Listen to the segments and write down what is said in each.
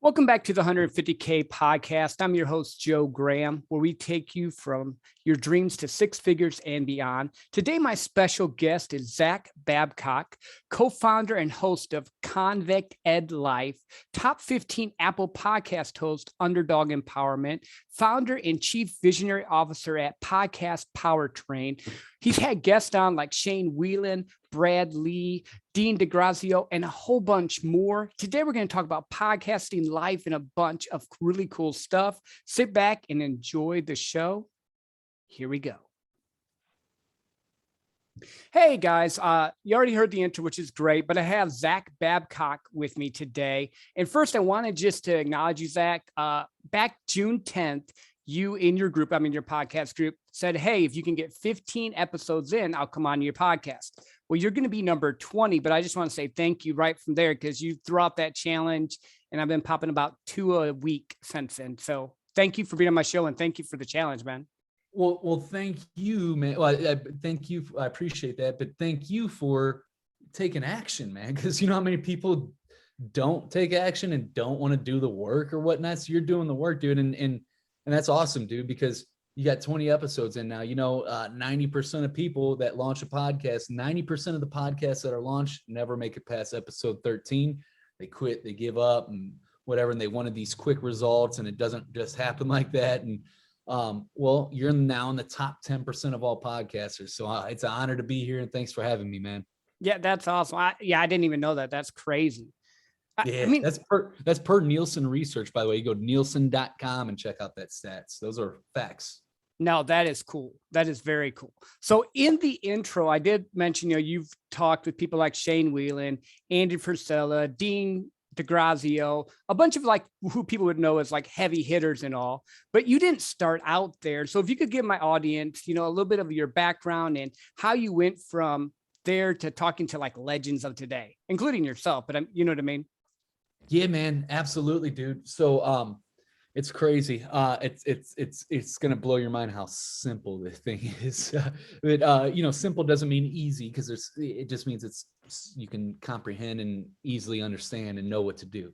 Welcome back to the 150K podcast. I'm your host, Joe Graham, where we take you from your dreams to six figures and beyond. Today, my special guest is Zach Babcock, co-founder and host of Convict Ed Life, top 15 Apple podcast host, Underdog Empowerment, founder and chief visionary officer at Podcast Powertrain. He's had guests on like Shane Whelan, Brad Lee, Dean DeGrazio, and a whole bunch more. Today, we're going to talk about podcasting life and a bunch of really cool stuff. Sit back and enjoy the show. Here we go. Hey guys, you already heard the intro, which is great, but I have Zach Babcock with me today. And first, I wanted just to acknowledge you, Zach. Back June 10th, you in your group, your podcast group, said, hey, if you can get 15 episodes in, I'll come on your podcast. Well, you're going to be number 20, but I just want to say thank you right from there because you threw out that challenge and I've been popping about 2 a week since then. So thank you for being on my show and thank you for the challenge, man. Well, thank you, man. Well, thank you. I appreciate that, but thank you for taking action, man. Because you know how many people don't take action and don't want to do the work or whatnot. So you're doing the work, dude, and that's awesome, dude. Because you got 20 episodes in now. 90% of people that launch a podcast, 90% of the podcasts that are launched never make it past episode 13. They quit, they give up, and whatever. And they wanted these quick results, and it doesn't just happen like that. And well, you're now in the top 10% of all podcasters. So it's an honor to be here. And thanks for having me, man. Yeah, that's awesome. I didn't even know that. That's crazy. That's per Nielsen research, by the way. You go to Nielsen.com and check out that stats. Those are facts. No, that is cool. That is very cool. So in the intro, I did mention, you've talked with people like Shane Whelan, Andy Frisella, Dean DeGrazio, a bunch of like who people would know as like heavy hitters and all, but you didn't start out there. So if you could give my audience, a little bit of your background and how you went from there to talking to like legends of today, including yourself, but you know what I mean? Yeah, man. Absolutely, dude. So, it's crazy. It's going to blow your mind how simple the thing is. But simple doesn't mean easy because it just means you can comprehend and easily understand and know what to do.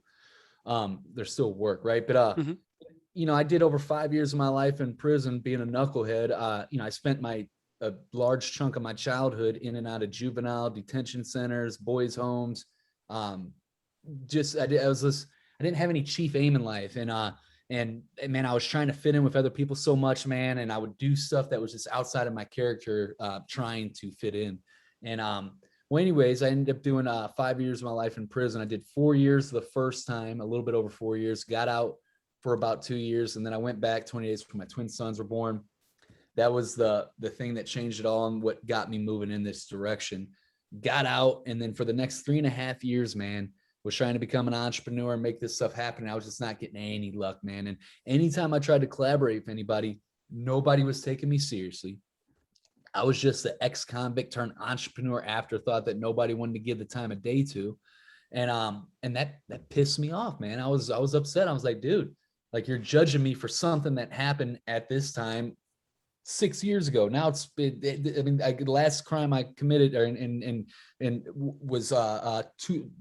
There's still work, right? But I did over 5 years of my life in prison being a knucklehead. I spent a large chunk of my childhood in and out of juvenile detention centers, boys' homes. I didn't have any chief aim in life, and man, I was trying to fit in with other people so much, man. And I would do stuff that was just outside of my character, trying to fit in. And, well, anyways, I ended up doing 5 years of my life in prison. I did 4 years the first time, a little bit over 4 years, got out for about 2 years. And then I went back 20 days when my twin sons were born. That was the thing that changed it all and what got me moving in this direction. Got out. And then for the next 3.5 years, man, was trying to become an entrepreneur and make this stuff happen. I was just not getting any luck, man. And anytime I tried to collaborate with anybody, nobody was taking me seriously. I was just the ex-convict turned entrepreneur afterthought that nobody wanted to give the time of day to. And that pissed me off, man. I was upset. I was like, dude, like you're judging me for something that happened at this time 6 years ago. Now the last crime I committed was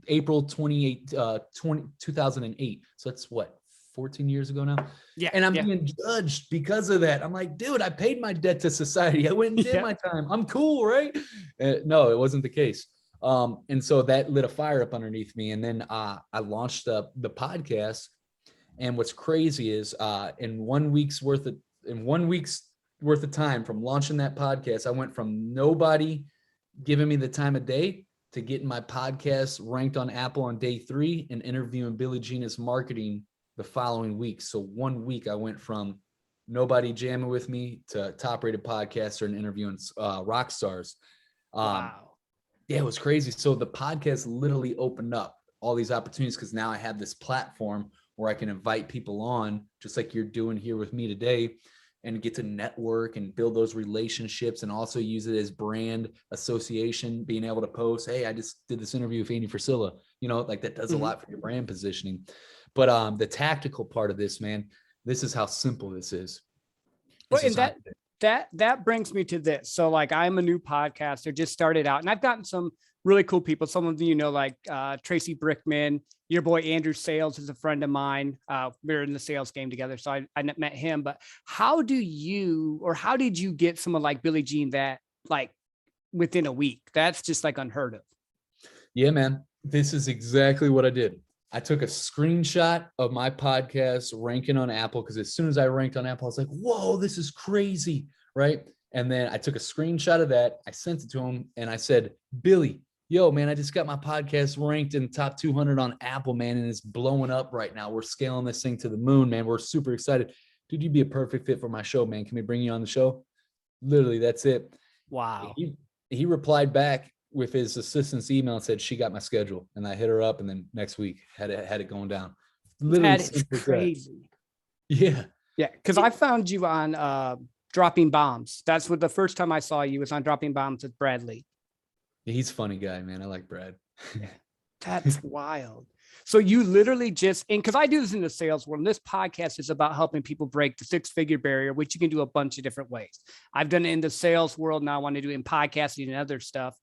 April 28, 2008. So that's what, 14 years ago now? Yeah. And I'm being judged because of that. I'm like, dude, I paid my debt to society. I went and did my time. I'm cool, right? No, it wasn't the case. And so that lit a fire up underneath me. And then I launched the podcast. And what's crazy is in 1 week's worth of time from launching that podcast, I went from nobody giving me the time of day to getting my podcast ranked on Apple on day 3 and interviewing Billie Jean's marketing the following week. So 1 week I went from nobody jamming with me to top rated podcaster and interviewing rock stars. Wow. Yeah, it was crazy. So the podcast literally opened up all these opportunities because now I have this platform where I can invite people on just like you're doing here with me today and get to network and build those relationships and also use it as brand association, being able to post, hey, I just did this interview with Andy Frisella, like that does a lot for your brand positioning. But the tactical part of this, man, this is how simple this is. Well, and that brings me to this. So like I'm a new podcaster, just started out and I've gotten some really cool people. Some of you know, like Tracy Brickman, your boy Andrew Sales is a friend of mine. We were in the sales game together, so I met him. But how did you get someone like Billie Jean that like within a week? That's just like unheard of. Yeah, man. This is exactly what I did. I took a screenshot of my podcast ranking on Apple because as soon as I ranked on Apple, I was like, whoa, this is crazy, right? And then I took a screenshot of that. I sent it to him and I said, Billy, yo, man, I just got my podcast ranked in the top 200 on Apple, man, and it's blowing up right now. We're scaling this thing to the moon, man. We're super excited. Dude, you'd be a perfect fit for my show, man. Can we bring you on the show? Literally, that's it. Wow. He replied back with his assistant's email and said she got my schedule, and I hit her up, and then next week had it going down. Literally, that is crazy. Yeah, because I found you on Dropping Bombs. That's what the first time I saw you was on Dropping Bombs with Bradley. He's a funny guy, man. I like Brad. That's wild. So you literally just, and because I do this in the sales world, and this podcast is about helping people break the six-figure barrier, which you can do a bunch of different ways. I've done it in the sales world. Now I want to do it in podcasting and other stuff.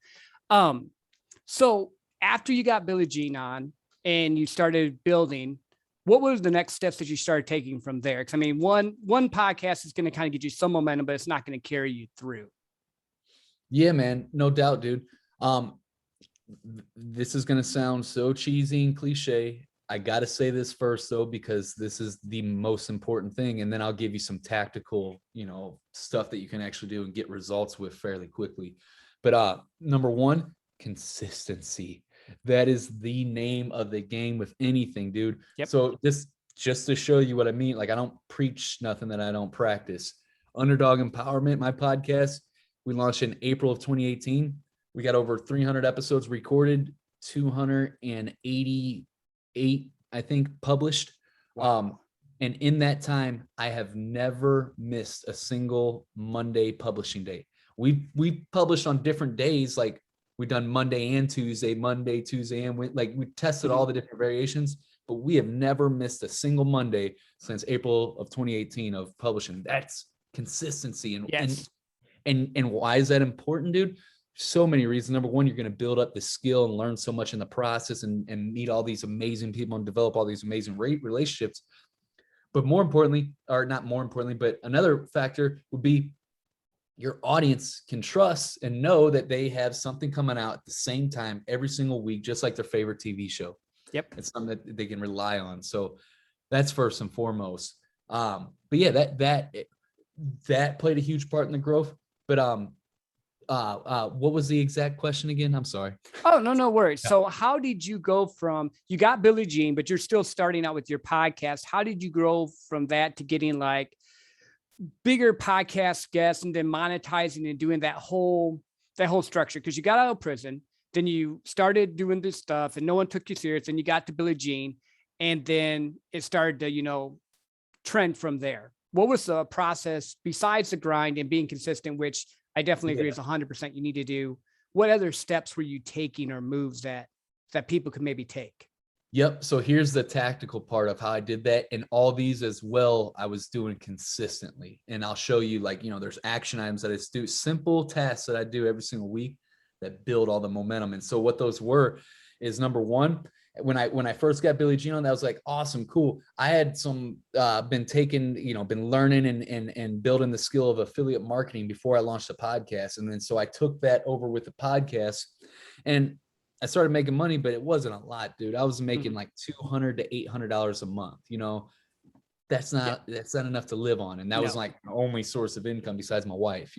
So after you got Billie Jean on and you started building, what were the next steps that you started taking from there? Because I mean, one podcast is going to kind of get you some momentum, but it's not going to carry you through. Yeah, man, no doubt, dude. This is going to sound so cheesy and cliche. I got to say this first though, because this is the most important thing. And then I'll give you some tactical, stuff that you can actually do and get results with fairly quickly. But number one, consistency. That is the name of the game with anything, dude. Yep. So just to show you what I mean, like I don't preach nothing that I don't practice. Underdog Empowerment, my podcast, we launched in April of 2018. We got over 300 episodes recorded, 288, I think, published. Wow. And in that time, I have never missed a single Monday publishing day. We published on different days, like we've done Monday and Tuesday, and we tested all the different variations, but we have never missed a single Monday since April of 2018 of publishing. That's consistency. And yes. And why is that important, dude? So many reasons. Number one, you're going to build up the skill and learn so much in the process and meet all these amazing people and develop all these amazing relationships. But more importantly, or not more importantly, but another factor would be your audience can trust and know that they have something coming out at the same time every single week, just like their favorite TV show. Yep. It's something that they can rely on. So that's first and foremost. But yeah, that played a huge part in the growth. But what was the exact question again? I'm sorry. Oh, no worries. Yeah. So how did you go from, you got Billie Jean, but you're still starting out with your podcast. How did you grow from that to getting like bigger podcast guests and then monetizing and doing that whole structure? Because you got out of prison, then you started doing this stuff and no one took you serious, and you got to Billie Jean, and then it started to, trend from there. What was the process besides the grind and being consistent, which I definitely agree is 100% you need to do? What other steps were you taking or moves that people could maybe take? Yep. So here's the tactical part of how I did that. And all these as well, I was doing consistently. And I'll show you, like, there's action items that I do, simple tasks that I do every single week that build all the momentum. And so what those were is, number one, when I first got Billie Jean on, that was like, awesome, cool. I had been learning and building the skill of affiliate marketing before I launched the podcast. And then, so I took that over with the podcast and I started making money, but it wasn't a lot, dude. I was making like $200 to $800 a month. That's not enough to live on. And that was like my only source of income besides my wife,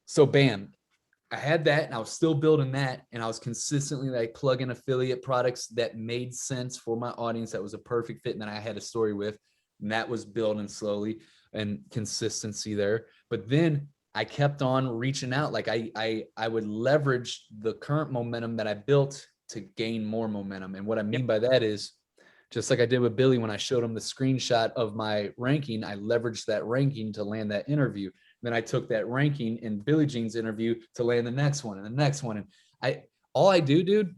So bam, I had that and I was still building that. And I was consistently like plugging affiliate products that made sense for my audience. That was a perfect fit. And then I had a story with, and that was building slowly and consistency there. But then I kept on reaching out. Like I would leverage the current momentum that I built to gain more momentum. And what I mean by that is, just like I did with Billy, when I showed him the screenshot of my ranking, I leveraged that ranking to land that interview. Then I took that ranking in Billie Jean's interview to land the next one and the next one. And all I do, dude,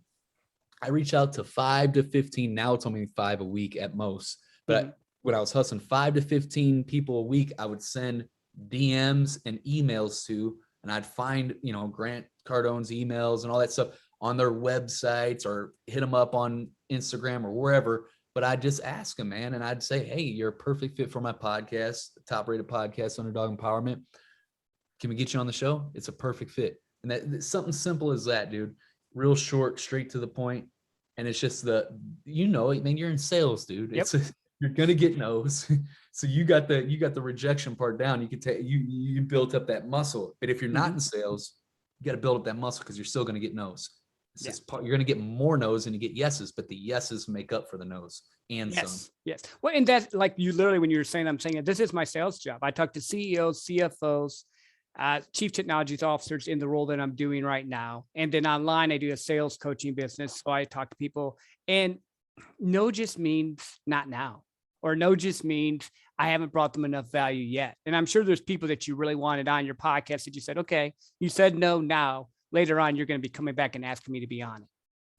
I reach out to 5 to 15. Now it's only 5 a week at most. But when I was hustling 5 to 15 people a week, I would send DMs and emails to, and I'd find, Cardone's emails and all that stuff on their websites, or hit them up on Instagram or wherever. But I'd just ask them, man. And I'd say, hey, you're a perfect fit for my podcast, top rated podcast, Underdog Empowerment. Can we get you on the show? It's a perfect fit. And that's something simple as that, dude. Real short, straight to the point. And it's just man, you're in sales, dude. Yep. You're going to get no's. So you got the rejection part down. You can take, you built up that muscle. But if you're not in sales, you got to build up that muscle, because you're still going to get no's. It's just you're going to get more no's than you get yeses, but the yeses make up for the no's and some. Yes. Well, and that's like you literally, when you were saying, I'm saying this is my sales job. I talk to CEOs, CFOs, chief technology officers in the role that I'm doing right now. And then online, I do a sales coaching business. So I talk to people, and no just means not now, or no just means I haven't brought them enough value yet. And I'm sure there's people that you really wanted on your podcast that you said, okay, you said no now. Later on, you're going to be coming back and asking me to be on it.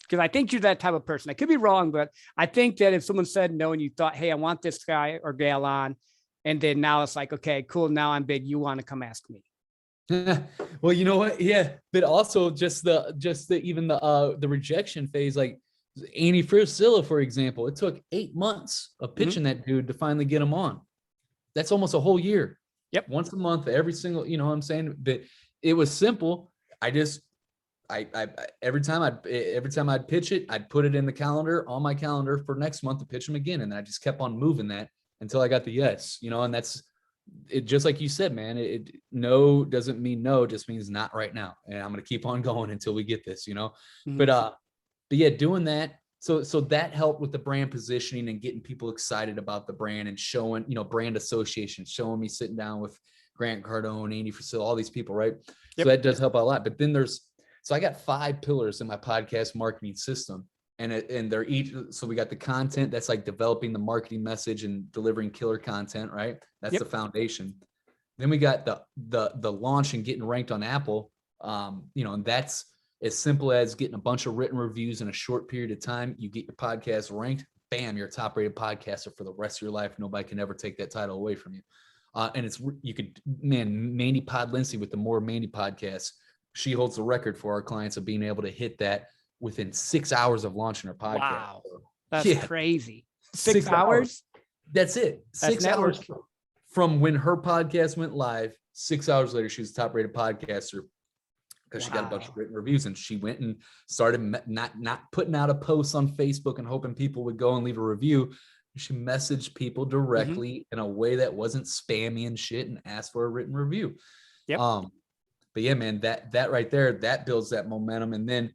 Because I think you're that type of person. I could be wrong, but I think that if someone said no and you thought, hey, I want this guy or gal on, and then now it's like, okay, cool, now I'm big, you want to come ask me. Well, you know what? Yeah. But also just the rejection phase, like Andy Frisilla, for example, it took 8 months of pitching that dude to finally get him on. That's almost a whole year. Yep. Once a month, every single, you know what I'm saying? But it was simple. Every time I'd pitch it, I'd put it in the calendar, on my calendar for next month to pitch him again. And I just kept on moving that until I got the yes, and that's it. Just like you said, man, no doesn't mean no, it just means not right now. And I'm going to keep on going until we get this, but yeah, doing that. So that helped with the brand positioning and getting people excited about the brand and showing, brand association, showing me sitting down with Grant Cardone, Andy Frisilla, all these people, right? Yep. So that does help out a lot. But then so I got 5 pillars in my podcast marketing system, and they're each. So we got the content, that's like developing the marketing message and delivering killer content, right? That's the foundation. Then we got the launch and getting ranked on Apple, and that's as simple as getting a bunch of written reviews in a short period of time. You get your podcast ranked, bam, you're a top rated podcaster for the rest of your life. Nobody can ever take that title away from you. And Mandy Pod Lindsay with the More Mandy podcast, she holds the record for our clients of being able to hit that within 6 hours of launching her podcast. Wow. That's crazy. 6 hours? Hours. That's it. That's 6 hours from when her podcast went live. 6 hours later, she was a top rated podcaster, because she got a bunch of written reviews, and she went and started not putting out a post on Facebook and hoping people would go and leave a review. She messaged people directly in a way that wasn't spammy and shit, and asked for a written review. Yep. But yeah, man, that right there, that builds that momentum. And then,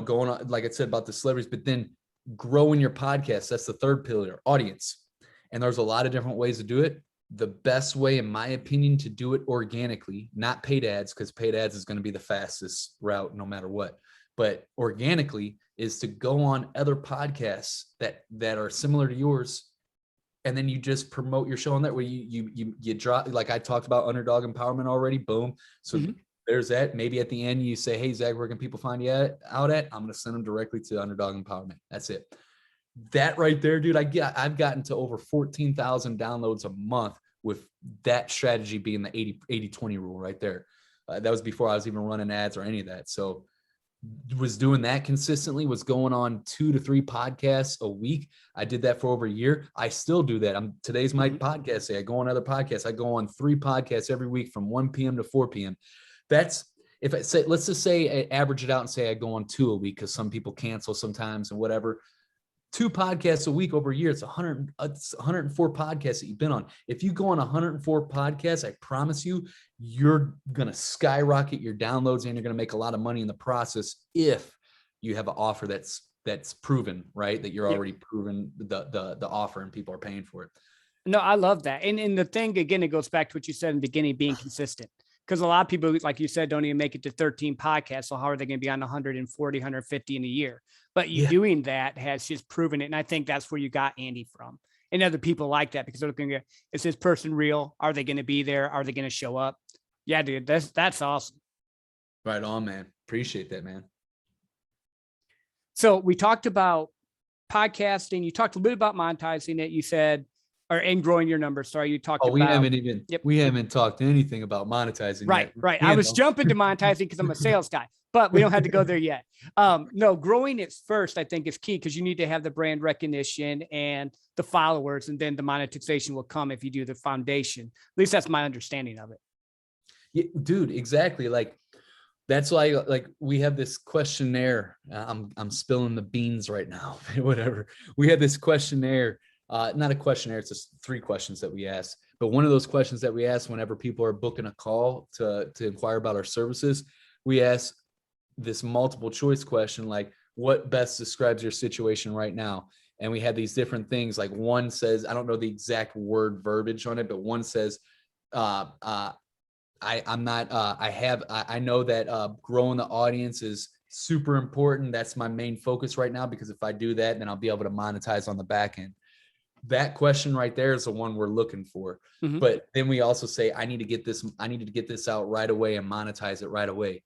going on, like I said about the celebrities, but then growing your podcast, that's the third pillar, audience. And there's a lot of different ways to do it. The best way, in my opinion, to do it organically, not paid ads, because paid ads is going to be the fastest route no matter what, but organically, is to go on other podcasts that are similar to yours. And then you just promote your show on that, where you drop, like I talked about Underdog Empowerment already. Boom. So there's that. Maybe at the end you say, hey, Zach, where can people find you out at? I'm going to send them directly to Underdog Empowerment. That's it. That right there, dude, I've gotten to over 14,000 downloads a month with that strategy being the 80-20 rule right there. That was before I was even running ads or any of that. So was doing that consistently, was going on 2 to 3 podcasts a week. I did that for over a year. I still do that. Today's my podcast day. I go on other podcasts. I go on 3 podcasts every week from 1 p.m. to 4 p.m. That's, if I say, let's just say I average it out and say I go on 2 a week, because some people cancel sometimes and whatever. 2 podcasts a week over a year, it's 104 podcasts that you've been on. If you go on 104 podcasts, I promise you, you're going to skyrocket your downloads, and you're going to make a lot of money in the process if you have an offer that's proven, right? That you're already proven the offer and people are paying for it. No, I love that. And the thing, again, it goes back to what you said in the beginning, being consistent. Because a lot of people, like you said, don't even make it to 13 podcasts. So how are they going to be on 140, 150 in a year? But you doing that has just proven it. And I think that's where you got Andy from, and other people like that, because they're looking at, is this person real? Are they going to be there? Are they going to show up? Yeah, dude, that's awesome. Right on, man. Appreciate that, man. So we talked about podcasting. You talked a little bit about monetizing it. You said and growing your numbers. Sorry, you talked Oh, about. Yep. we haven't talked anything about monetizing Right, yet. right. I was jumping to monetizing because I'm a sales guy, but we don't have to go there yet. No, growing it first, I think, is key because you need to have the brand recognition and the followers, and then the monetization will come if you do the foundation. At least that's my understanding of it. Yeah, dude, exactly. Like that's why like we have this questionnaire. I'm spilling the beans right now. Whatever. We have this questionnaire. Not a questionnaire, it's just 3 questions that we ask. But one of those questions that we ask whenever people are booking a call to inquire about our services, we ask this multiple choice question like, what best describes your situation right now? And we have these different things. Like one says, I don't know the exact word verbiage on it, but one says, I know that growing the audience is super important. That's my main focus right now, because if I do that, then I'll be able to monetize on the back end. That question right there is the one we're looking for. Mhm. But then we also say, I need to get this out right away and monetize it right away.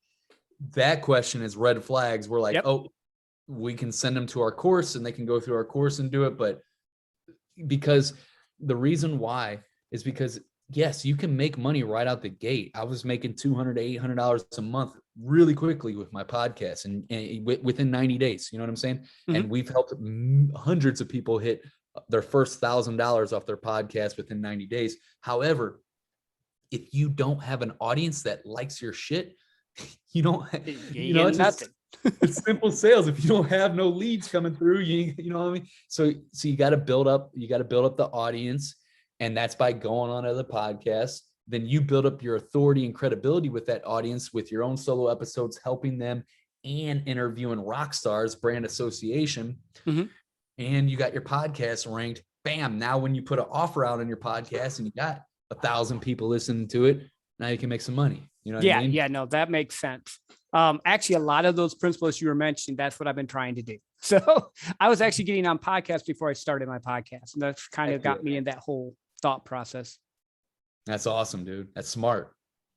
That question is red flags. We're like, oh, we can send them to our course and they can go through our course and do it. But because the reason why is because yes, you can make money right out the gate. I was making $200 to $800 a month really quickly with my podcast and within 90 days, you know what I'm saying? Mm-hmm. And we've helped hundreds of people hit their first $1,000 off their podcast within 90 days. However, if you don't have an audience that likes your shit, you don't, you know, it's nothing. It's simple sales. If you don't have no leads coming through, you know what I mean? So you got to build up the audience, and that's by going on other podcasts. Then you build up your authority and credibility with that audience with your own solo episodes, helping them and interviewing rock stars, brand association. Mm-hmm. And you got your podcast ranked. Bam. Now, when you put an offer out on your podcast and you got 1,000 people listening to it, now you can make some money. You know what I mean? Yeah, no, that makes sense. Actually, a lot of those principles you were mentioning, that's what I've been trying to do. So I was actually getting on podcasts before I started my podcast. And that's kind of got me in that whole thought process. That's awesome, dude. That's smart.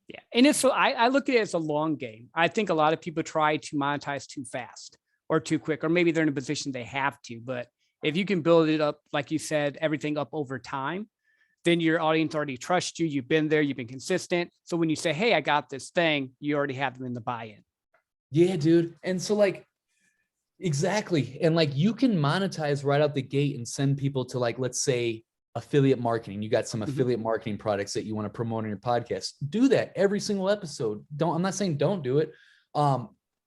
Yeah. And it's, I look at it as a long game. I think a lot of people try to monetize too fast or too quick, or maybe they're in a position they have to. But if you can build it up, like you said, everything up over time, then your audience already trusts you. You've been there, you've been consistent. So when you say, hey, I got this thing, you already have them in the buy-in. Yeah, dude. And so like, exactly. And like, you can monetize right out the gate and send people to, like, let's say affiliate marketing. You got some affiliate marketing products that you want to promote on your podcast. Do that every single episode. I'm not saying don't do it.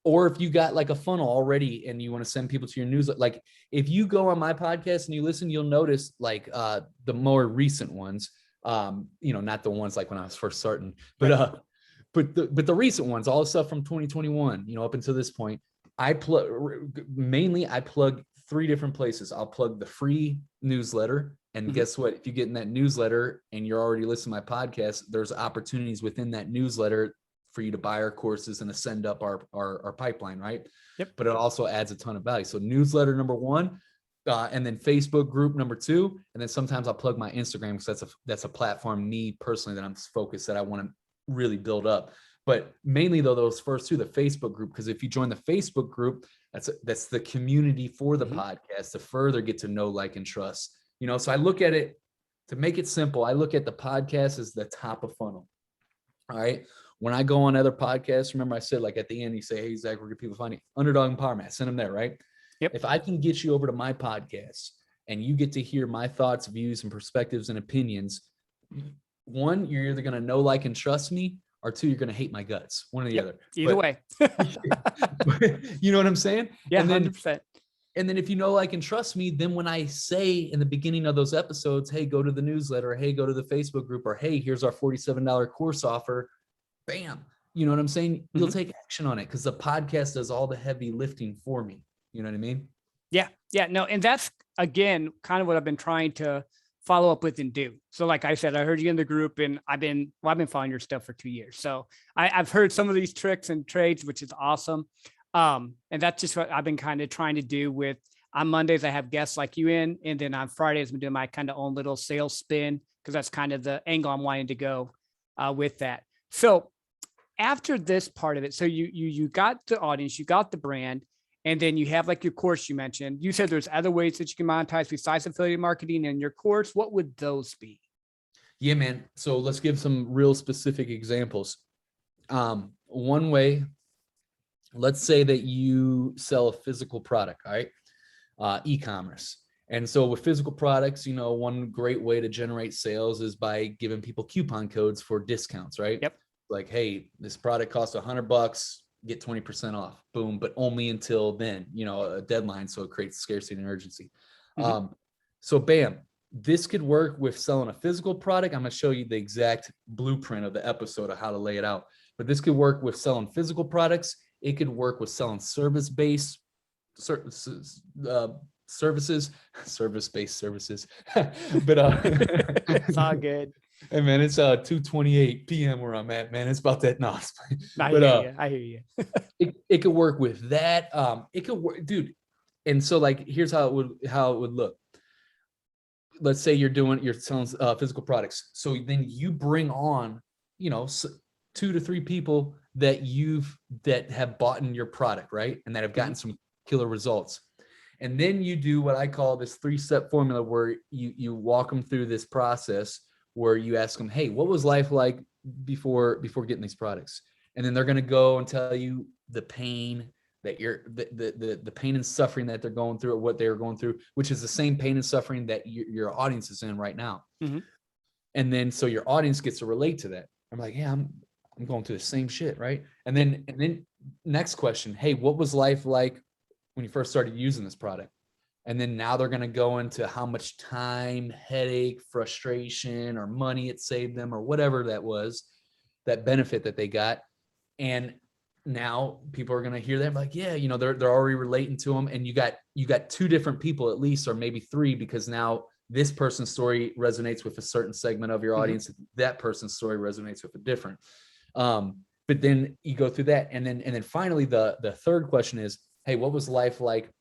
Or if you got like a funnel already and you want to send people to your newsletter, like if you go on my podcast and you listen, you'll notice like the more recent ones, not the ones like when I was first starting, but the recent ones, all the stuff from 2021, up until this point, I plug 3 different places. I'll plug the free newsletter. And guess what? If you get in that newsletter and you're already listening to my podcast, there's opportunities within that newsletter for you to buy our courses and to send up our pipeline, right? Yep. But it also adds a ton of value. So newsletter number 1, and then Facebook group number 2, and then sometimes I'll plug my Instagram because that's a platform, me personally, that I'm focused, that I want to really build up. But mainly though, those first 2, the Facebook group, because if you join the Facebook group, that's the community for the podcast to further get to know, like, and trust. So I look at it, to make it simple, I look at the podcast as the top of funnel. All right. When I go on other podcasts, remember I said, like, at the end, you say, hey, Zach, where can people find you? Underdog Empowerment. Send them there, right? Yep. If I can get you over to my podcast and you get to hear my thoughts, views, and perspectives and opinions, 1, you're either going to know, like, and trust me, or 2, you're going to hate my guts. One or the other. Either way. You know what I'm saying? Yeah, and then, 100%. And then if you know, like, and trust me, then when I say in the beginning of those episodes, hey, go to the newsletter, hey, go to the Facebook group, or hey, here's our $47 course offer, bam. You know what I'm saying? You'll take action on it because the podcast does all the heavy lifting for me. You know what I mean? Yeah. Yeah. No. And that's, again, kind of what I've been trying to follow up with and do. So like I said, I heard you in the group and I've been following your stuff for 2 years. So I've heard some of these tricks and trades, which is awesome. And that's just what I've been kind of trying to do with, on Mondays, I have guests like you in, and then on Fridays, I'm doing my kind of own little sales spin, because that's kind of the angle I'm wanting to go with that. So after this part of it, so you got the audience, you got the brand, And then you have like your course you mentioned. You said there's other ways that you can monetize besides affiliate marketing in your course. What would those be? Yeah, man. So let's give some real specific examples. One way, let's say that you sell a physical product, all right? E-commerce. And so with physical products, one great way to generate sales is by giving people coupon codes for discounts, right? Yep. Like, hey, this product costs $100, get 20% off. Boom. But only until then, a deadline. So it creates scarcity and urgency. Mm-hmm. So bam, this could work with selling a physical product. I'm going to show you the exact blueprint of the episode of how to lay it out. But this could work with selling physical products. It could work with selling service-based services, service-based services. But It's all good. Hey man, it's 2:28 p.m. where I'm at, man. It's about that. No, I but hear you. I hear you. it could work with that. It could work, dude. And so like, here's how it would look. Let's say you're selling physical products. So then you bring on, 2 to 3 people that have bought in your product, right? And that have gotten some killer results. And then you do what I call this 3-step formula, where you walk them through this process where you ask them, hey, what was life like before getting these products? And then they're going to go and tell you the pain that the pain and suffering that they're going through, or what they're going through, which is the same pain and suffering that your audience is in right now. Mm-hmm. And then so your audience gets to relate to that. I'm like, yeah, I'm going through the same shit, right? And then next question, hey, what was life like when you first started using this product? And then now they're going to go into how much time, headache, frustration, or money it saved them, or whatever that was, that benefit that they got. And now people are going to hear that like, yeah, they're already relating to them. And you got 2 different people at least, or maybe 3, because now this person's story resonates with a certain segment of your audience. That person's story resonates with a different. But then you go through that. And then finally, the third question is, hey, what was life like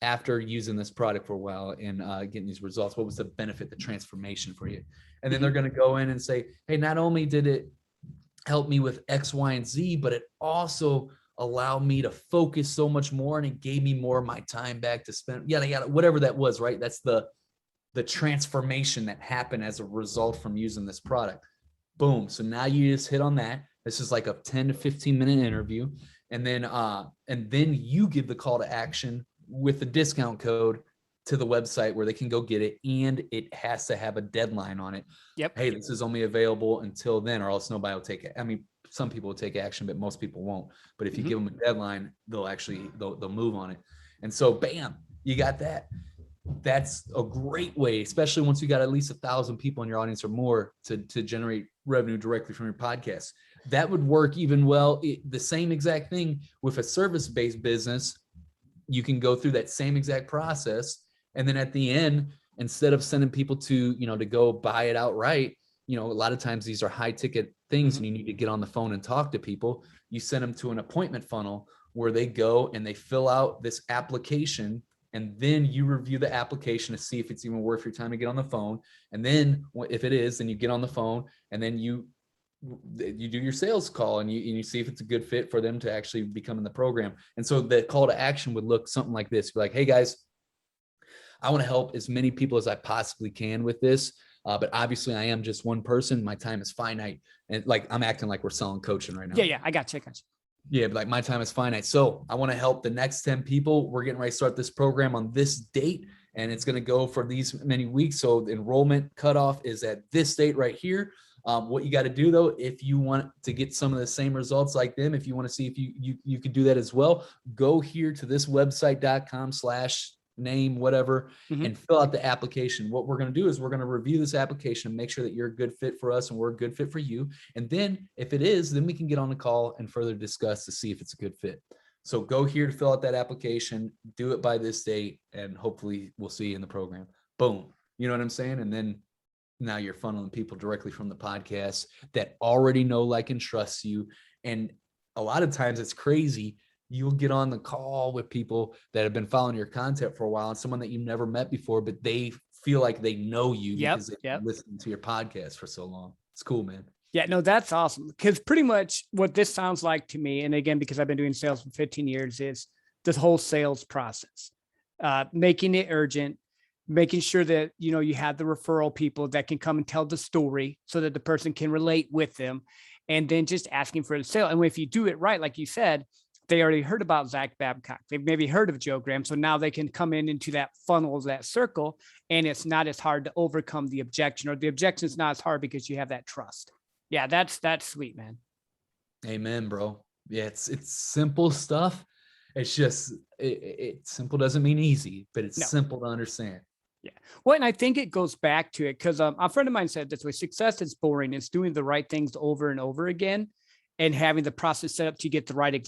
after using this product for a while and getting these results? What was the benefit, the transformation for you? And then they're going to go in and say, hey, not only did it help me with X, Y, and Z, but it also allowed me to focus so much more, and it gave me more of my time back to spend, yada, yada, whatever that was, right? That's the transformation that happened as a result from using this product. Boom. So now you just hit on that. This is like a 10 to 15 minute interview. And then you give the call to action with the discount code to the website where they can go get it. And it has to have a deadline on it. Yep. Hey, this is only available until then, or else nobody will take it. I mean, some people will take action, but most people won't. But if you give them a deadline, they'll move on it. And so bam, you got that. That's a great way, especially once you got at least 1,000 people in your audience or more, to generate revenue directly from your podcast. That would work even well. The same exact thing with a service-based business. You can go through that same exact process. And then at the end, instead of sending people to go buy it outright, a lot of times these are high ticket things and you need to get on the phone and talk to people. You send them to an appointment funnel where they go and they fill out this application. And then you review the application to see if it's even worth your time to get on the phone. And then if it is, then you get on the phone and then you do your sales call and you see if it's a good fit for them to actually become in the program. And so the call to action would look something like this. Be like, hey guys, I want to help as many people as I possibly can with this. But obviously I am just one person. My time is finite. And like, I'm acting like we're selling coaching right now. Yeah. I got you. Yeah, but like my time is finite. So I want to help the next 10 people. We're getting ready to start this program on this date, and it's going to go for these many weeks. So the enrollment cutoff is at this date right here. What you got to do though, if you want to get some of the same results like them, if you want to see if you could do that as well, go here to this website.com/name, whatever, and fill out the application. What we're going to do is we're going to review this application and make sure that you're a good fit for us and we're a good fit for you. And then if it is, then we can get on the call and further discuss to see if it's a good fit. So go here to fill out that application, do it by this date, and hopefully we'll see you in the program. Boom. You know what I'm saying? And then now you're funneling people directly from the podcast that already know, like, and trust you. And a lot of times it's crazy. You'll get on the call with people that have been following your content for a while and someone that you've never met before, but they feel like they know you because they've listened to your podcast for so long. It's cool, man. Yeah, no, that's awesome. Because pretty much what this sounds like to me, and again, because I've been doing sales for 15 years, is this whole sales process, making it urgent, making sure that, you have the referral people that can come and tell the story so that the person can relate with them, and then just asking for the sale. And if you do it right, like you said, they already heard about Zach Babcock. They've maybe heard of Joe Graham. So now they can come into that funnel, that circle, and it's not as hard to overcome the objection, or the objection is not as hard because you have that trust. Yeah, that's sweet, man. Amen, bro. Yeah, it's simple stuff. It's just it simple doesn't mean easy, but it's simple to understand. Yeah. Well, and I think it goes back to it because a friend of mine said this way: success is boring. It's doing the right things over and over again and having the process set up to get the right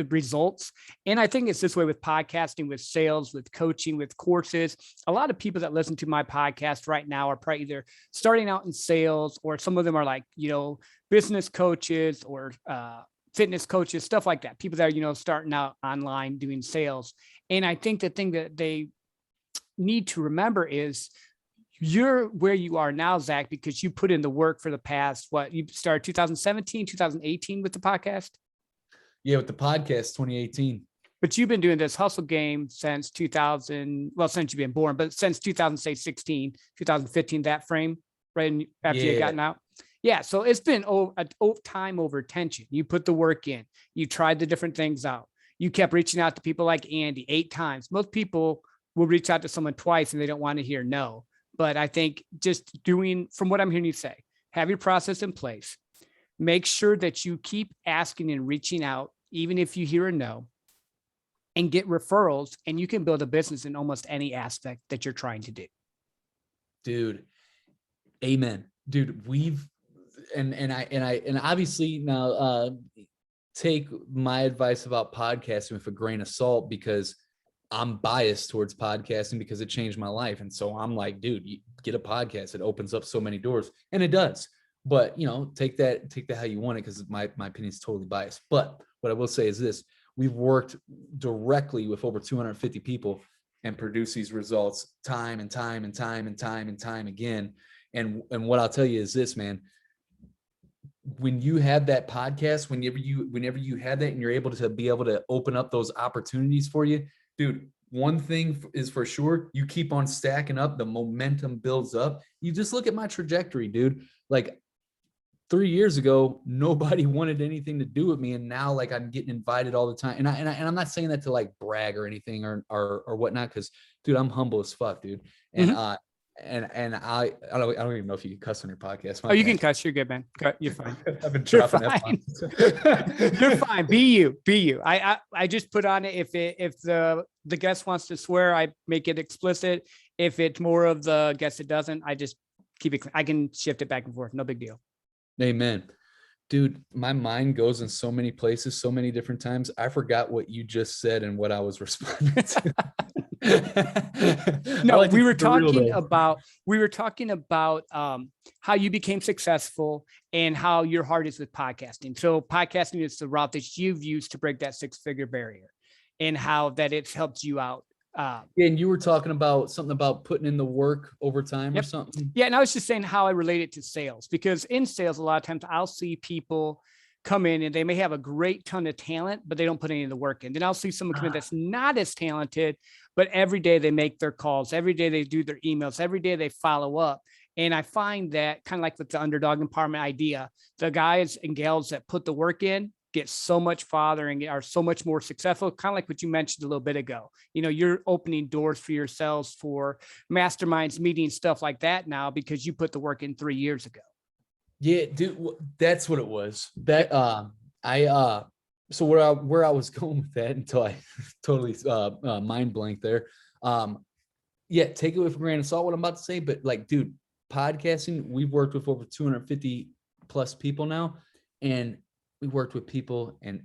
results. And I think it's this way with podcasting, with sales, with coaching, with courses. A lot of people that listen to my podcast right now are probably either starting out in sales, or some of them are like, business coaches or fitness coaches, stuff like that. People that are, starting out online doing sales. And I think the thing that they need to remember is you're where you are now, Zach, because you put in the work for the past, you started 2017, 2018 with the podcast? Yeah, with the podcast, 2018. But you've been doing this hustle game since 2000, since you've been born, but since 2016, 2015, that frame, right after you had gotten out. Yeah, so it's been time over attention. You put the work in. You tried the different things out. You kept reaching out to people like Andy 8 times. Most people will reach out to someone twice and they don't want to hear no. But I think just doing, from what I'm hearing you say, have your process in place. Make sure that you keep asking and reaching out, even if you hear a no, and get referrals, and you can build a business in almost any aspect that you're trying to do. Dude, amen. Dude, and obviously now take my advice about podcasting with a grain of salt, because I'm biased towards podcasting because it changed my life. And so I'm like, dude, you get a podcast. It opens up so many doors, and it does. But, take that how you want it, because my opinion is totally biased. But what I will say is this: we've worked directly with over 250 people and produced these results time and time again. And what I'll tell you is this, man: when you have that podcast, whenever you have that, and you're able to open up those opportunities for you, dude, one thing is for sure: you keep on stacking up, the momentum builds up. You just look at my trajectory, dude. Like 3 years ago, nobody wanted anything to do with me, and now like I'm getting invited all the time. And I'm not saying that to like brag or anything or whatnot, because dude, I'm humble as fuck, dude. And and I don't even know if you can cuss on your podcast. You can cuss. You're good, man. You're fine. I've been dropping that. You're fine. Be you. I just put on it if the guest wants to swear, I make it explicit. If it's more of the guest that doesn't, I just keep it. I can shift it back and forth. No big deal. Amen. Dude, my mind goes in so many places, so many different times. I forgot what you just said and what I was responding to. No, we were talking about how you became successful and how your heart is with podcasting. So podcasting is the route that you've used to break that 6-figure barrier, and how that it's helped you out. And you were talking about something about putting in the work over time or something. Yeah. And I was just saying how I relate it to sales, because in sales, a lot of times I'll see people come in and they may have a great ton of talent, but they don't put any of the work in. Then I'll see someone come in that's not as talented, but every day they make their calls, every day they do their emails, every day they follow up. And I find that kind of like with the underdog empowerment idea, the guys and gals that put the work in get so much farther and are so much more successful. Kind of like what you mentioned a little bit ago. You're opening doors for yourselves for masterminds, meetings, stuff like that now, because you put the work in 3 years ago. Yeah, dude, that's what it was. That so where I was going with that until I totally mind blanked there. Yeah, take it with a grain of salt what I'm about to say, but like, dude, podcasting, we've worked with over 250 plus people now, and we worked with people and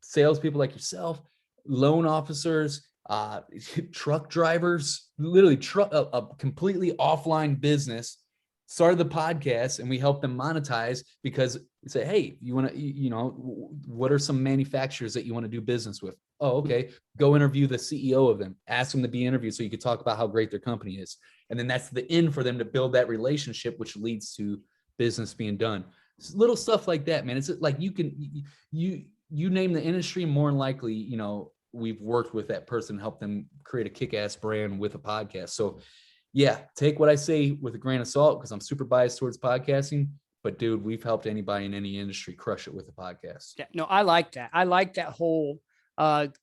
salespeople like yourself, loan officers, truck drivers, literally a completely offline business. Started the podcast, and we helped them monetize because we say, hey, you want to, what are some manufacturers that you want to do business with? Oh, okay. Go interview the CEO of them. Ask them to be interviewed so you could talk about how great their company is. And then that's the end for them to build that relationship, which leads to business being done. It's little stuff like that, man. It's like you name the industry, more than likely, we've worked with that person, helped them create a kick-ass brand with a podcast. So yeah, take what I say with a grain of salt, because I'm super biased towards podcasting. But dude, we've helped anybody in any industry crush it with a podcast. Yeah, no, I like that. I like that whole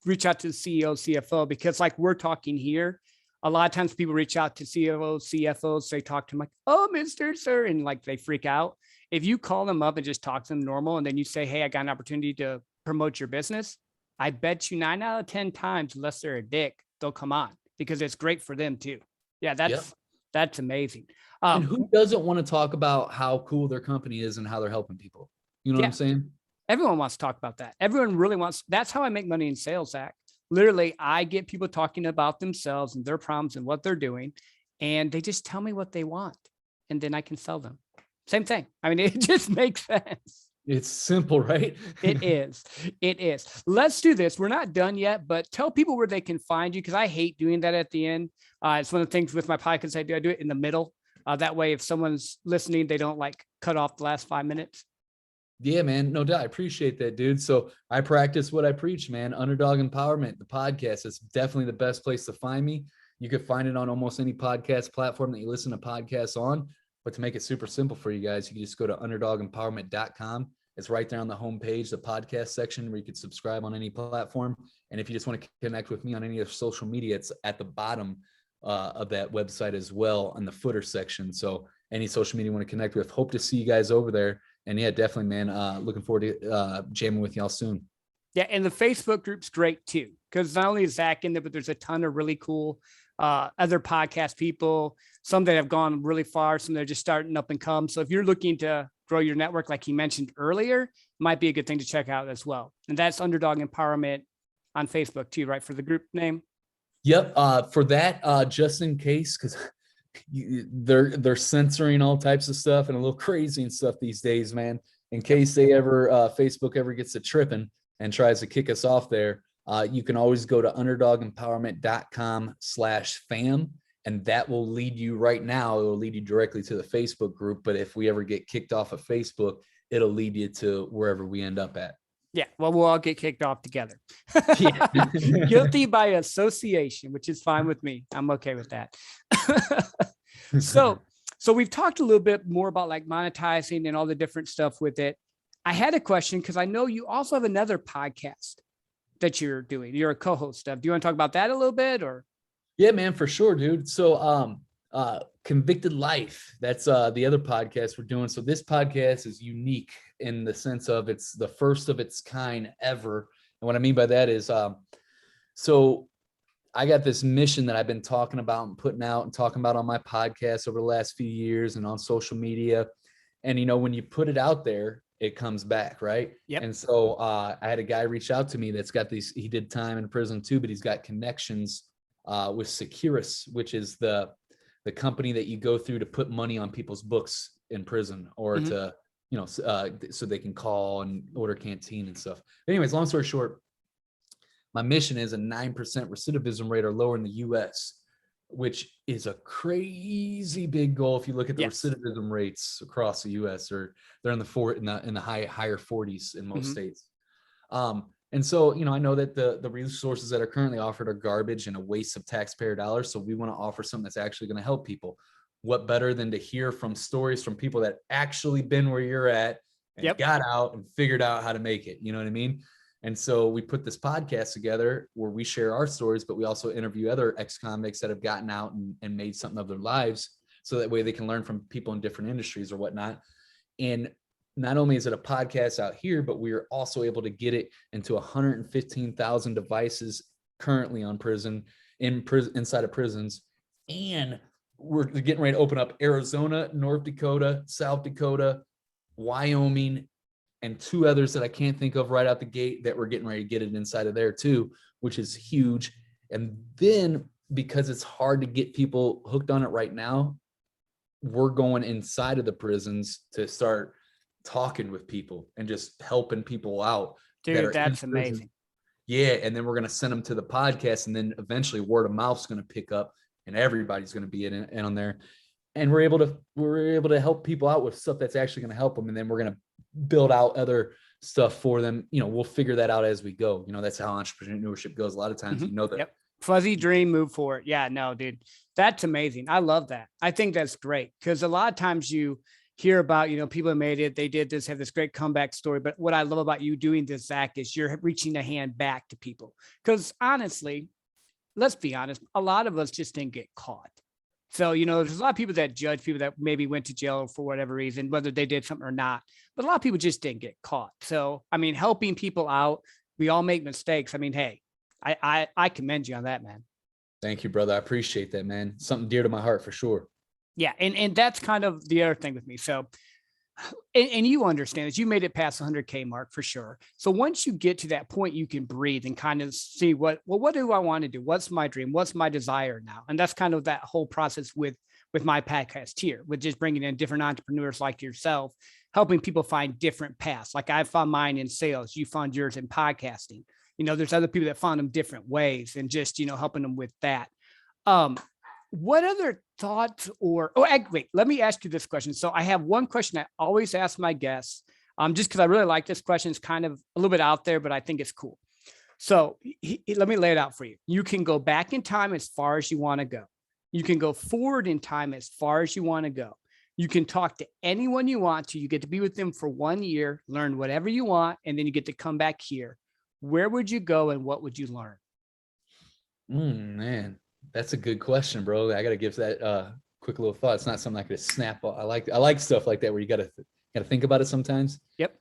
reach out to the CEO, CFO, because like we're talking here, a lot of times people reach out to CEOs, CFOs, they talk to them like, oh, Mr. Sir, and like they freak out. If you call them up and just talk to them normal, and then you say, hey, I got an opportunity to promote your business, I bet you 9 out of 10 times, unless they're a dick, they'll come on because it's great for them too. Yeah, that's amazing. And who doesn't want to talk about how cool their company is and how they're helping people? You know what I'm saying? Everyone wants to talk about that. Everyone really wants. That's how I make money in sales, Zach. Literally, I get people talking about themselves and their problems and what they're doing, and they just tell me what they want, and then I can sell them. Same thing. I mean, it just makes sense. It's simple, right? It is. It is. Let's do this. We're not done yet, but tell people where they can find you, because I hate doing that at the end. It's one of the things with my podcast I do. I do it in the middle. That way, if someone's listening, they don't like cut off the last 5 minutes. Yeah, man. No doubt. I appreciate that, dude. So I practice what I preach, man. Underdog Empowerment, the podcast. It's definitely the best place to find me. You could find it on almost any podcast platform that you listen to podcasts on. But to make it super simple for you guys, you can just go to underdogempowerment.com. It's right there on the homepage, the podcast section, where you could subscribe on any platform. And if you just want to connect with me on any of social media, it's at the bottom of that website as well, on the footer section. So any social media you want to connect with, hope to see you guys over there. And yeah, definitely, man. Looking forward to jamming with y'all soon. Yeah, and the Facebook group's great too, because not only is Zach in there, but there's a ton of really cool other podcast people, some that have gone really far, some that are just starting up and come. So if you're looking to grow your network, like he mentioned earlier, might be a good thing to check out as well. And that's Underdog Empowerment on Facebook too, right? For the group name. Yep. For that, just in case, because they're censoring all types of stuff and a little crazy and stuff these days, man. In case they ever Facebook ever gets to tripping and tries to kick us off there, you can always go to underdogempowerment.com/fam, and that will lead you right now. It will lead you directly to the Facebook group. But if we ever get kicked off of Facebook, it'll lead you to wherever we end up at. Yeah, well, we'll all get kicked off together. Guilty by association, which is fine with me. I'm okay with that. So we've talked a little bit more about like monetizing and all the different stuff with it. I had a question because I know you also have another podcast that you're doing. You're a co-host of. Do you want to talk about that a little bit, or? Yeah, man, for sure, dude. So Convicted Life, that's the other podcast we're doing. So this podcast is unique in the sense of it's the first of its kind ever. And what I mean by that is so I got this mission that I've been talking about and putting out and talking about on my podcast over the last few years and on social media. And, you know, when you put it out there, it comes back, right? Yep. And so I had a guy reach out to me that's got these, he did time in prison too, but he's got connections with Securus, which is the company that you go through to put money on people's books in prison, or to, you know, so they can call and order canteen and stuff. Anyways, long story short, my mission is a 9% recidivism rate or lower in the US, which is a crazy big goal. If you look at the recidivism rates across the US, or they're in the higher 40s in most states. And so, you know, I know that the resources that are currently offered are garbage and a waste of taxpayer dollars. So we want to offer something that's actually going to help people. What better than to hear from stories from people that actually been where you're at and got out and figured out how to make it. You know what I mean? And so we put this podcast together where we share our stories, but we also interview other ex-convicts that have gotten out and made something of their lives. So that way they can learn from people in different industries or whatnot. And not only is it a podcast out here, but we are also able to get it into 115,000 devices currently on inside of prisons. And we're getting ready to open up Arizona, North Dakota, South Dakota, Wyoming, and 2 others that I can't think of right out the gate that we're getting ready to get it inside of there too, which is huge. And then because it's hard to get people hooked on it right now, we're going inside of the prisons to start talking with people and just helping people out. Dude, that's amazing. Yeah. And then we're going to send them to the podcast, and then eventually word of mouth is going to pick up and everybody's going to be in on there. And we're able to help people out with stuff that's actually going to help them. And then we're going to build out other stuff for them. We'll figure that out as we go. That's how entrepreneurship goes. A lot of times, Mm-hmm. that. Yep. Fuzzy dream, move forward. Yeah, no, dude, that's amazing. I love that. I think that's great because a lot of times you hear about, people that made it, they did this, have this great comeback story. But what I love about you doing this, Zach, is you're reaching a hand back to people. Because honestly, let's be honest, a lot of us just didn't get caught. So, there's a lot of people that judge people that maybe went to jail for whatever reason, whether they did something or not. But a lot of people just didn't get caught. So, I mean, helping people out, we all make mistakes. I mean, hey, I commend you on that, man. Thank you, brother. I appreciate that, man. Something dear to my heart for sure. Yeah. And that's kind of the other thing with me. So, and you understand that you made it past the 100K mark for sure. So once you get to that point, you can breathe and kind of see what do I want to do? What's my dream? What's my desire now? And that's kind of that whole process with my podcast here, with just bringing in different entrepreneurs like yourself, helping people find different paths. Like I found mine in sales, you found yours in podcasting. There's other people that found them different ways and just, helping them with that. What other thoughts wait, let me ask you this question. So I have one question I always ask my guests, just because I really like this question. It's kind of a little bit out there, but I think it's cool. So let me lay it out for you. You can go back in time as far as you want to go. You can go forward in time as far as you want to go. You can talk to anyone you want to. You get to be with them for 1 year, learn whatever you want, and then you get to come back here. Where would you go and what would you learn? Man, that's a good question, bro. I got to give that quick little thought. It's not something I could snap. I like stuff like that where you got to think about it sometimes. Yep.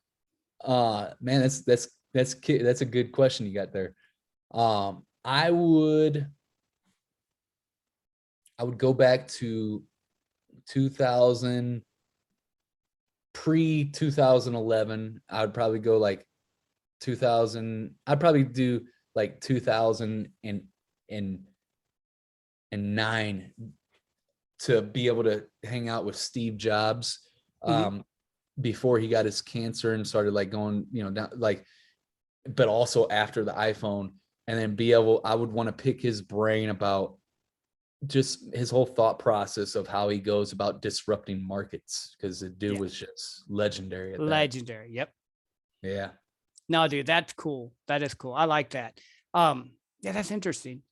Man, that's a good question you got there. I would go back to 2000, pre-2011. I would probably go like 2000. I'd probably do like 2009 to be able to hang out with Steve Jobs before he got his cancer and started like going, down, like, but also after the iPhone, and then I would want to pick his brain about just his whole thought process of how he goes about disrupting markets, because the dude was just legendary at legendary. Yep. Yeah. No, dude, that's cool. That is cool. I like that. Yeah, that's interesting.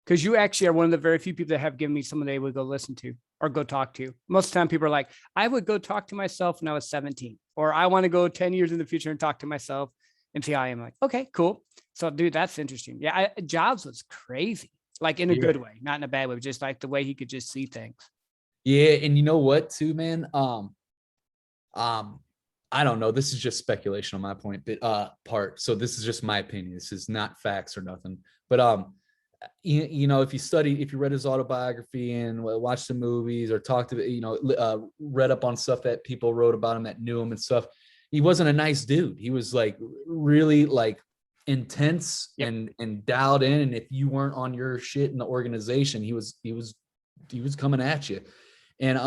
Because you actually are one of the very few people that have given me someone they would go listen to or go talk to. Most of the time people are like, I would go talk to myself when I was 17, or I want to go 10 years in the future and talk to myself and see how I am. Like, okay, cool. So dude, that's interesting. Yeah. Jobs was crazy, like in a good way, not in a bad way, just like the way he could just see things. Yeah. And you know what too, man? I don't know. This is just speculation on my part. So this is just my opinion. This is not facts or nothing. But if you read his autobiography and watched the movies or talked to, read up on stuff that people wrote about him that knew him and stuff, he wasn't a nice dude. He was like really like intense and dialed in. And if you weren't on your shit in the organization, he was coming at you. And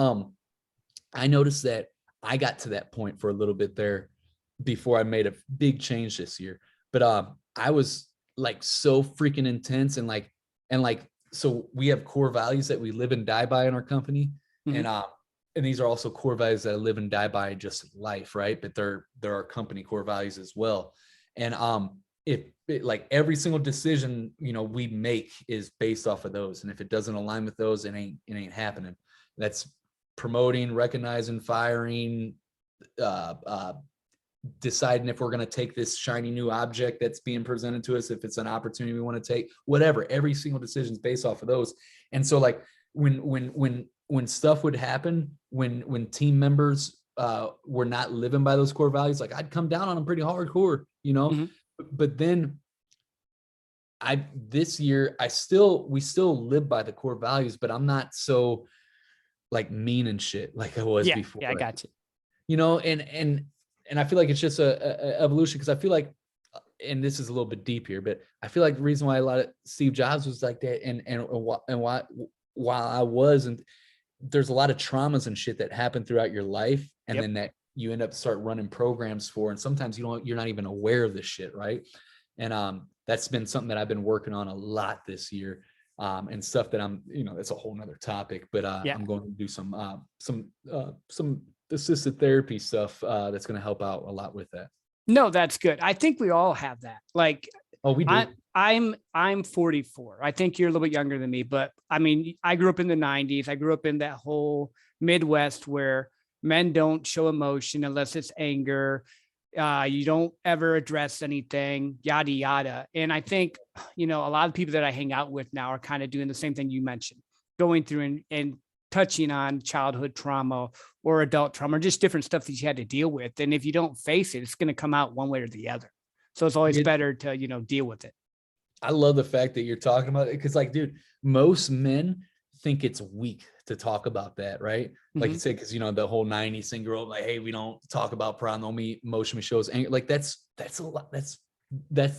I noticed that I got to that point for a little bit there before I made a big change this year. But I was like so freaking intense and so we have core values that we live and die by in our company. And these are also core values that I live and die by just life, right? But they're our company core values as well. And like every single decision we make is based off of those, and if it doesn't align with those, it ain't happening. That's promoting, recognizing, firing, deciding if we're going to take this shiny new object that's being presented to us, if it's an opportunity we want to take, whatever. Every single decision is based off of those. And so like when stuff would happen, when team members were not living by those core values, like I'd come down on them pretty hardcore, but then this year we still live by the core values, but I'm not so like mean and shit like I was before. Yeah, I got you. And I feel like it's just a evolution, because I feel like, and this is a little bit deep here, but I feel like the reason why a lot of Steve Jobs was like that, and why while I was, and there's a lot of traumas and shit that happen throughout your life, and then that you end up start running programs for, and sometimes you're not even aware of this shit, right? And that's been something that I've been working on a lot this year. And stuff that I'm, that's a whole nother topic, but I'm going to do some assisted therapy stuff that's going to help out a lot with that. No, that's good. I think we all have that. Like Oh, we do. I'm 44. I think you're a little bit younger than me, but I mean, I grew up in the 90s. I grew up in that whole Midwest where men don't show emotion unless it's anger. You don't ever address anything, yada yada. And I think, a lot of people that I hang out with now are kind of doing the same thing you mentioned, going through and touching on childhood trauma or adult trauma, or just different stuff that you had to deal with. And if you don't face it, it's going to come out one way or the other. So it's always better to, deal with it. I love the fact that you're talking about it because, like, dude, most men think it's weak to talk about that, right? Like you said, because the whole '90s thing, girl, like, hey, we don't talk about pride, the only emotion we show is anger. Like that's a lot. That's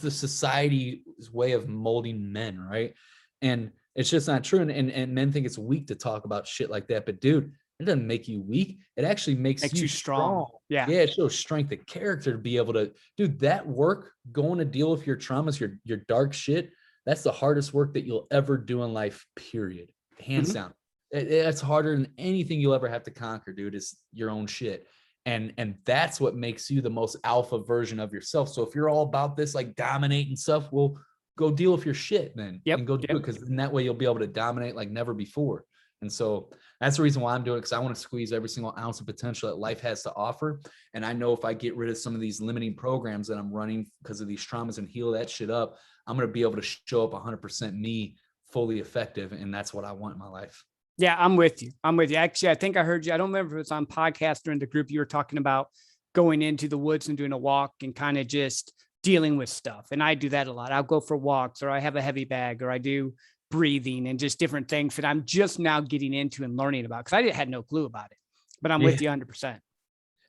the society's way of molding men, right? And it's just not true. And men think it's weak to talk about shit like that. But dude, it doesn't make you weak. It actually makes you strong. Yeah. Yeah, it shows strength of character to be able to do that work, going to deal with your traumas, your dark shit. That's the hardest work that you'll ever do in life, period. Hands down. It's harder than anything you'll ever have to conquer, dude, is your own shit. And that's what makes you the most alpha version of yourself. So if you're all about this, like dominating stuff, well, go deal with your shit then and go do it. Because in that way you'll be able to dominate like never before. And so that's the reason why I'm doing it, because I want to squeeze every single ounce of potential that life has to offer. And I know if I get rid of some of these limiting programs that I'm running because of these traumas and heal that shit up, I'm going to be able to show up 100% me, fully effective. And that's what I want in my life. Yeah, I'm with you. Actually, I think I heard you. I don't remember if it was on podcast or in the group you were talking about going into the woods and doing a walk and kind of just dealing with stuff. And I do that a lot. I'll go for walks, or I have a heavy bag, or I do breathing and just different things that I'm just now getting into and learning about, because I had no clue about it. But I'm with you 100%.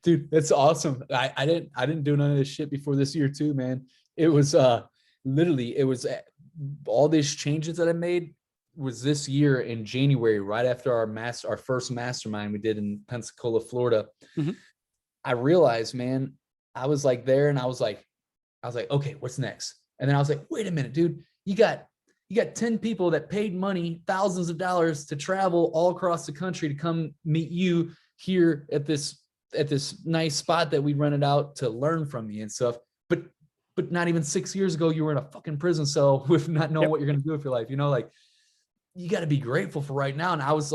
Dude, that's awesome. I didn't do none of this shit before this year too, man. It was literally, it was all these changes that I made was this year in January, right after our first mastermind we did in Pensacola, Florida. I realized, man, I was like there and I was like, okay, what's next? And then I was like, wait a minute, dude, you got 10 people that paid money, thousands of dollars to travel all across the country to come meet you here at this nice spot that we rented out to learn from you and stuff. But not even 6 years ago, you were in a fucking prison cell with not knowing what you're going to do with your life. Like, you got to be grateful for right now. And I was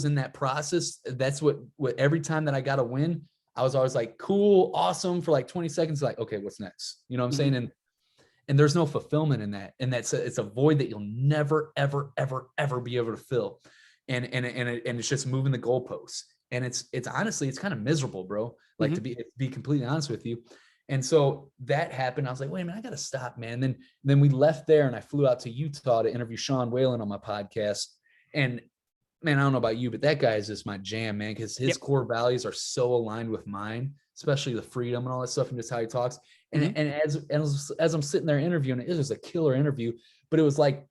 in that process. That's what every time that I got a win, I was always like, cool, awesome for like 20 seconds. Like, okay, what's next? You know what I'm saying? And there's no fulfillment in that. And it's a void that you'll never, ever, ever, ever be able to fill. And it's just moving the goalposts. And it's honestly, it's kind of miserable, bro. Like to be completely honest with you. And so that happened. I was like, wait a minute, I got to stop, man. Then we left there and I flew out to Utah to interview Sean Whalen on my podcast. And man, I don't know about you, but that guy is just my jam, man, because his core values are so aligned with mine, especially the freedom and all that stuff and just how he talks. And as I'm sitting there interviewing, it was just a killer interview, but it was like,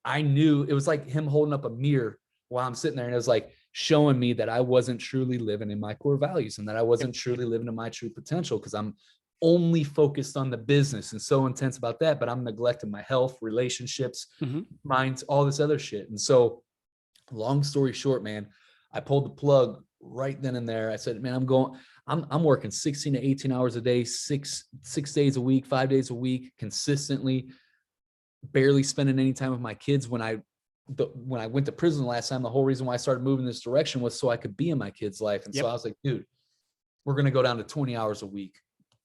I knew it was like him holding up a mirror while I'm sitting there. And it was like showing me that I wasn't truly living in my core values and that I wasn't truly living to my true potential, because I'm only focused on the business and so intense about that, but I'm neglecting my health, relationships, minds, all this other shit. And so long story short, man, I pulled the plug right then and there. I said, man, I'm working 16 to 18 hours a day, six days a week, 5 days a week, consistently, barely spending any time with my kids. When I went to prison last time, the whole reason why I started moving this direction was so I could be in my kid's life. And so I was like, dude, we're going to go down to 20 hours a week,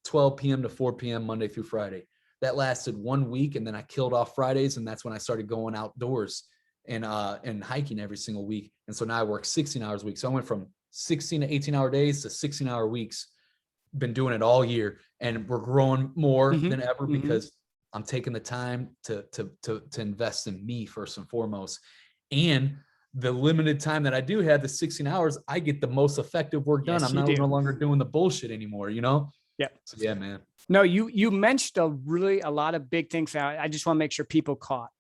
12 p.m. to 4 p.m. Monday through Friday. That lasted 1 week. And then I killed off Fridays. And that's when I started going outdoors and hiking every single week. And so now I work 16 hours a week. So I went from 16 to 18-hour days to 16-hour weeks. Been doing it all year, and we're growing more than ever because I'm taking the time to invest in me first and foremost. And the limited time that I do have, the 16 hours, I get the most effective work done. I'm no longer doing the bullshit anymore, Yeah. So yeah, man. No, you mentioned a lot of big things. I just want to make sure people caught.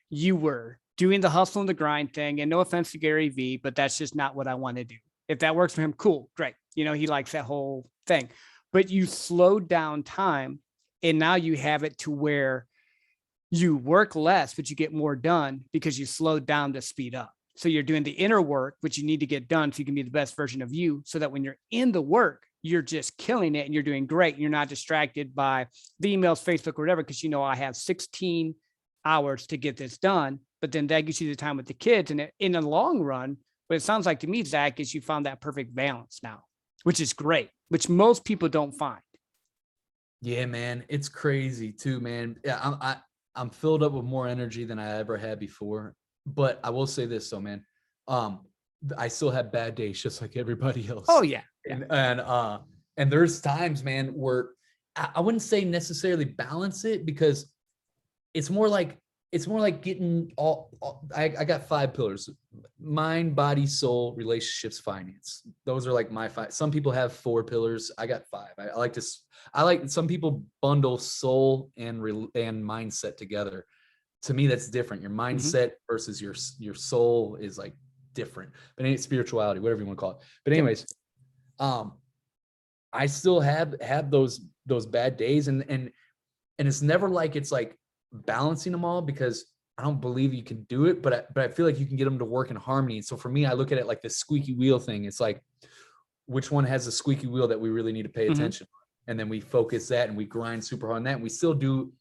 You were doing the hustle and the grind thing, and no offense to Gary Vee, but that's just not what I want to do. If that works for him, cool, great. He likes that whole thing, but you slowed down time, and now you have it to where you work less, but you get more done because you slowed down to speed up. So you're doing the inner work, which you need to get done so you can be the best version of you, so that when you're in the work, you're just killing it and you're doing great. You're not distracted by the emails, Facebook, or whatever, because I have 16 hours to get this done. But then that gives you the time with the kids. And in the long run, what it sounds like to me, Zach, is you found that perfect balance now, which is great, which most people don't find. Yeah, man, it's crazy too, man. Yeah, I'm filled up with more energy than I ever had before. But I will say this, though, man. I still have bad days, just like everybody else. Oh yeah, and there's times, man, where I wouldn't say necessarily balance it, because it's more like getting I got 5 pillars: mind, body, soul, relationships, finance. Those are like my 5. Some people have 4 pillars. I got 5. I like some people bundle soul and mindset together. To me, that's different. Your mindset versus your soul is like different, but ain't spirituality, whatever you want to call it. But anyways, I still have those bad days, and it's never like it's like balancing them all, because I don't believe you can do it, but I feel like you can get them to work in harmony. And so for me, I look at it like the squeaky wheel thing. It's like, which one has the squeaky wheel that we really need to pay attention on? And then we focus that and we grind super hard on that. And we still do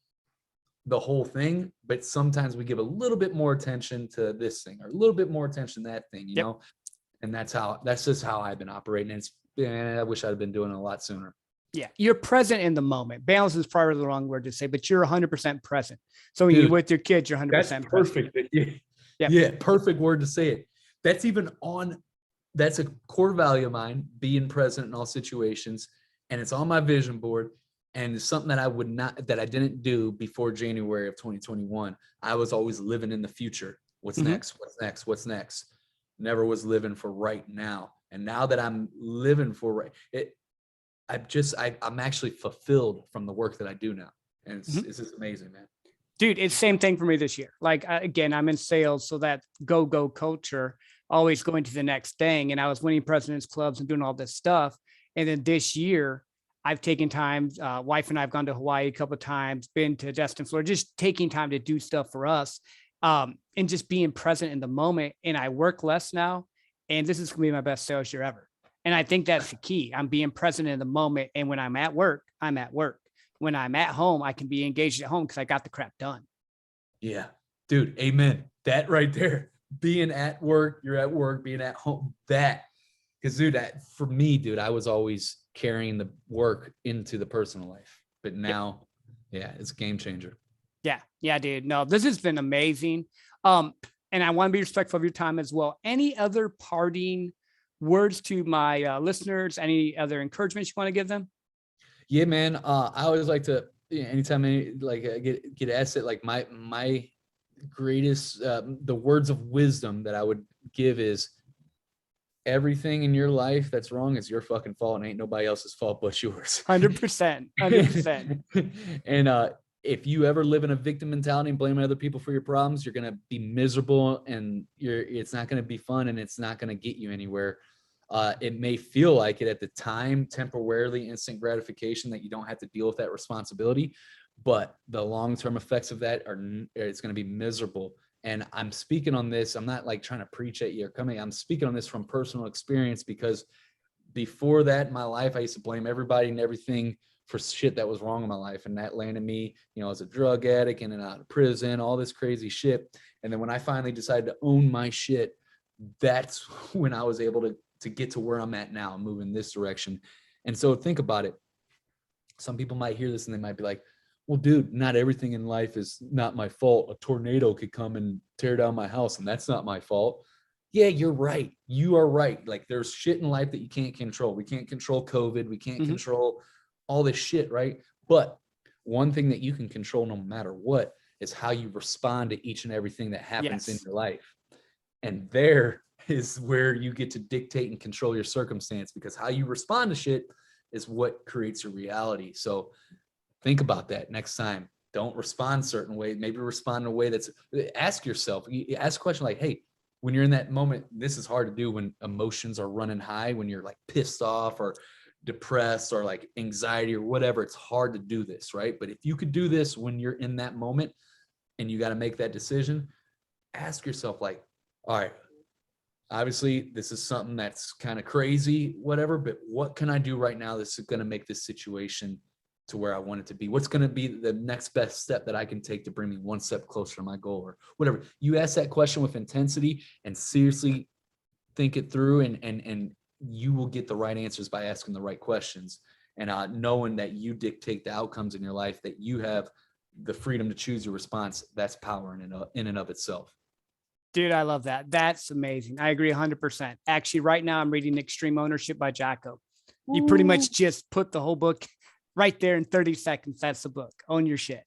the whole thing, but sometimes we give a little bit more attention to this thing or a little bit more attention to that thing, you know? And that's just how I've been operating. And I wish I'd been doing it a lot sooner. Yeah, you're present in the moment. Balance is probably the wrong word to say, but you're 100% present. So when you're with your kids, you're 100% that's perfect. present. Yeah, perfect word to say it. That's a core value of mine, being present in all situations. And it's on my vision board. And it's something that I didn't do before January of 2021. I was always living in the future. What's next? What's next? What's next? Never was living for right now. And now that I'm living for I'm actually fulfilled from the work that I do now. And it's just amazing, man. Dude, it's the same thing for me this year. Like, again, I'm in sales. So that go culture, always going to the next thing. And I was winning president's clubs and doing all this stuff. And then this year, I've taken time, wife and I have gone to Hawaii a couple of times, been to Destin, Florida, just taking time to do stuff for us, and just being present in the moment. And I work less now. And this is going to be my best sales year ever. And I think that's the key. I'm being present in the moment. And when I'm at work, I'm at work. When I'm at home, I can be engaged at home because I got the crap done. Yeah, dude. Amen. That right there. Being at work, you're at work, being at home, because dude, for me, dude, I was always carrying the work into the personal life, but now, it's a game changer. Yeah, dude. No, this has been amazing. And I want to be respectful of your time as well. Any other parting words to my listeners? Any other encouragements you want to give them? Yeah, man. I always like to, anytime I get asked it, like my greatest, the words of wisdom that I would give is, everything in your life that's wrong is your fucking fault, and ain't nobody else's fault but yours. 100%. And if you ever live in a victim mentality and blaming other people for your problems, you're gonna be miserable, and it's not gonna be fun, and it's not gonna get you anywhere. It may feel like it at the time, temporarily, instant gratification, that you don't have to deal with that responsibility, but the long-term effects of that it's gonna be miserable. And I'm speaking on this, I'm not like trying to preach at you or coming, I'm speaking on this from personal experience, because before that in my life, I used to blame everybody and everything for shit that was wrong in my life. And that landed me, as a drug addict, in and out of prison, all this crazy shit. And then when I finally decided to own my shit, that's when I was able to get to where I'm at now, move in this direction. And so think about it. Some people might hear this and they might be like, well, dude, not everything in life is not my fault. A tornado could come and tear down my house, and that's not my fault. Yeah, you're right. You are right. Like, there's shit in life that you can't control. We can't control COVID. We can't control all this shit, right? But one thing that you can control no matter what is how you respond to each and everything that happens in your life. And there is where you get to dictate and control your circumstance, because how you respond to shit is what creates your reality. So think about that next time. Don't respond a certain way. Maybe respond in a way that's, ask yourself, ask a question like, hey, when you're in that moment, this is hard to do when emotions are running high, when you're like pissed off or depressed or like anxiety or whatever, it's hard to do this, right? But if you could do this when you're in that moment and you got to make that decision, ask yourself like, all right, obviously this is something that's kind of crazy, whatever, but what can I do right now that's going to make this situation to where I want it to be? What's going to be the next best step that I can take to bring me one step closer to my goal, or whatever? You ask that question with intensity and seriously think it through, and you will get the right answers by asking the right questions, and knowing that you dictate the outcomes in your life, that you have the freedom to choose your response. That's power in and of itself. Dude, I love that. That's amazing. I agree 100%. Actually, right now I'm reading Extreme Ownership by Jocko. You pretty much just put the whole book right there in 30 seconds. That's the book. Own your shit.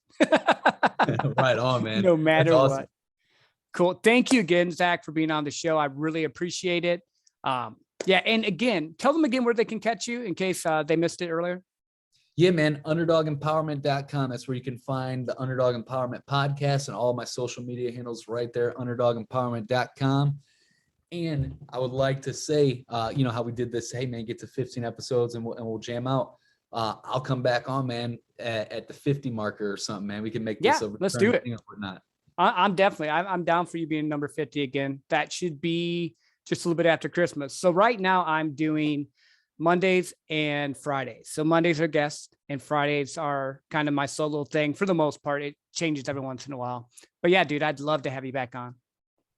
Right on, man. No matter That's awesome. what. Cool. Thank you again, Zach, for being on the show. I really appreciate it. Yeah. And again, tell them again where they can catch you in case they missed it earlier. Yeah, man. UnderdogEmpowerment.com. That's where you can find the Underdog Empowerment podcast and all my social media handles right there. UnderdogEmpowerment.com. And I would like to say, you know, how we did this. Hey, man, get to 15 episodes and we'll jam out. I'll come back on, man, at the 50 marker or something, man. We can make this a let's do it. thing or whatnot. I'm definitely, I'm down for you being number 50 again. That should be just a little bit after Christmas. So right now I'm doing Mondays and Fridays. So Mondays are guests and Fridays are kind of my solo thing. For the most part, it changes every once in a while. But yeah, dude, I'd love to have you back on.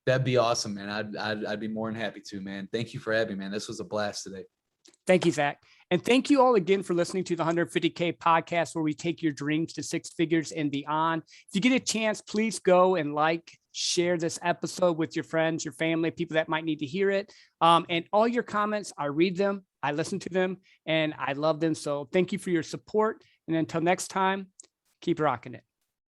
That'd be awesome, man. I'd be more than happy to, man. Thank you for having me, man. This was a blast today. Thank you, Zach. And thank you all again for listening to the 150K podcast, where we take your dreams to six figures and beyond. If you get a chance, please go and share this episode with your friends, your family, people that might need to hear it. And all your comments, I read them, I listen to them, and I love them. So thank you for your support. And until next time, keep rocking it.